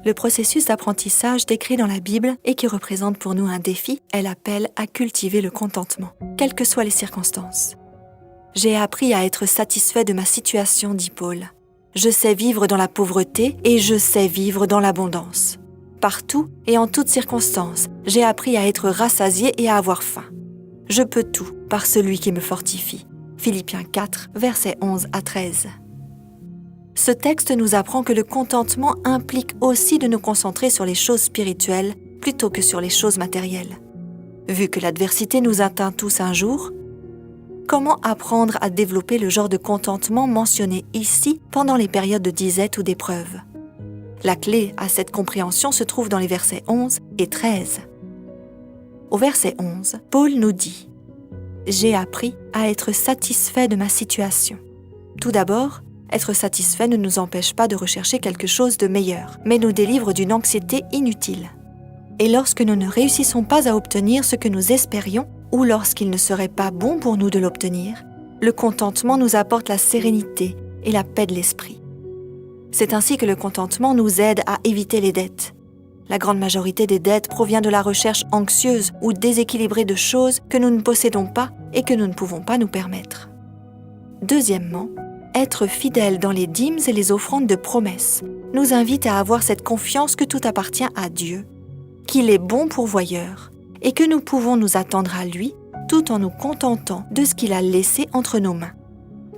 Le processus d'apprentissage décrit dans la Bible et qui représente pour nous un défi est l'appel à cultiver le contentement, quelles que soient les circonstances. « J'ai appris à être satisfait de ma situation, dit Paul. Je sais vivre dans la pauvreté et je sais vivre dans l'abondance. Partout et en toutes circonstances, j'ai appris à être rassasié et à avoir faim. Je peux tout par celui qui me fortifie. » Philippiens 4, versets 11 à 13. Ce texte nous apprend que le contentement implique aussi de nous concentrer sur les choses spirituelles plutôt que sur les choses matérielles. Vu que l'adversité nous atteint tous un jour, comment apprendre à développer le genre de contentement mentionné ici pendant les périodes de disette ou d'épreuve? La clé à cette compréhension se trouve dans les versets 11 et 13. Au verset 11, Paul nous dit « J'ai appris à être satisfait de ma situation. » Tout d'abord, être satisfait ne nous empêche pas de rechercher quelque chose de meilleur, mais nous délivre d'une anxiété inutile. Et lorsque nous ne réussissons pas à obtenir ce que nous espérions, ou lorsqu'il ne serait pas bon pour nous de l'obtenir, le contentement nous apporte la sérénité et la paix de l'esprit. C'est ainsi que le contentement nous aide à éviter les dettes. La grande majorité des dettes provient de la recherche anxieuse ou déséquilibrée de choses que nous ne possédons pas et que nous ne pouvons pas nous permettre. Deuxièmement, être fidèle dans les dîmes et les offrandes de promesse nous invite à avoir cette confiance que tout appartient à Dieu, qu'il est bon pourvoyeur et que nous pouvons nous attendre à lui tout en nous contentant de ce qu'il a laissé entre nos mains.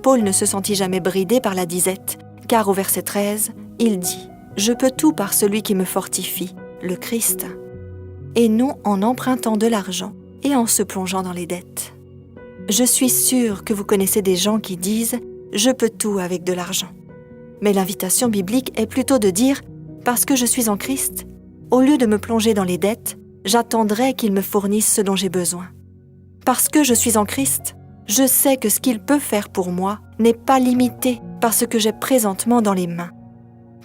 Paul ne se sentit jamais bridé par la disette, car au verset 13, il dit « Je peux tout par celui qui me fortifie, le Christ », et non en empruntant de l'argent et en se plongeant dans les dettes. Je suis sûre que vous connaissez des gens qui disent « Je peux tout avec de l'argent ». Mais l'invitation biblique est plutôt de dire « Parce que je suis en Christ, au lieu de me plonger dans les dettes, j'attendrai qu'il me fournisse ce dont j'ai besoin. Parce que je suis en Christ, je sais que ce qu'il peut faire pour moi n'est pas limité par ce que j'ai présentement dans les mains.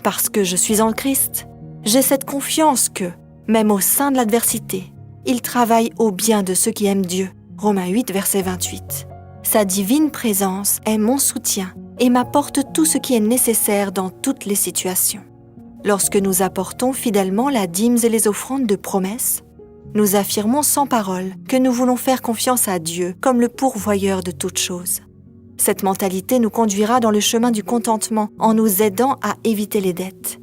Parce que je suis en Christ, j'ai cette confiance que, même au sein de l'adversité, il travaille au bien de ceux qui aiment Dieu. Romains 8, verset 28. Sa divine présence est mon soutien et m'apporte tout ce qui est nécessaire dans toutes les situations. Lorsque nous apportons fidèlement la dîme et les offrandes de promesse, nous affirmons sans parole que nous voulons faire confiance à Dieu comme le pourvoyeur de toutes choses. Cette mentalité nous conduira dans le chemin du contentement en nous aidant à éviter les dettes.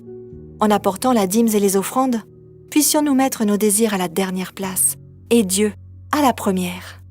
En apportant la dîme et les offrandes, puissions-nous mettre nos désirs à la dernière place et Dieu à la première.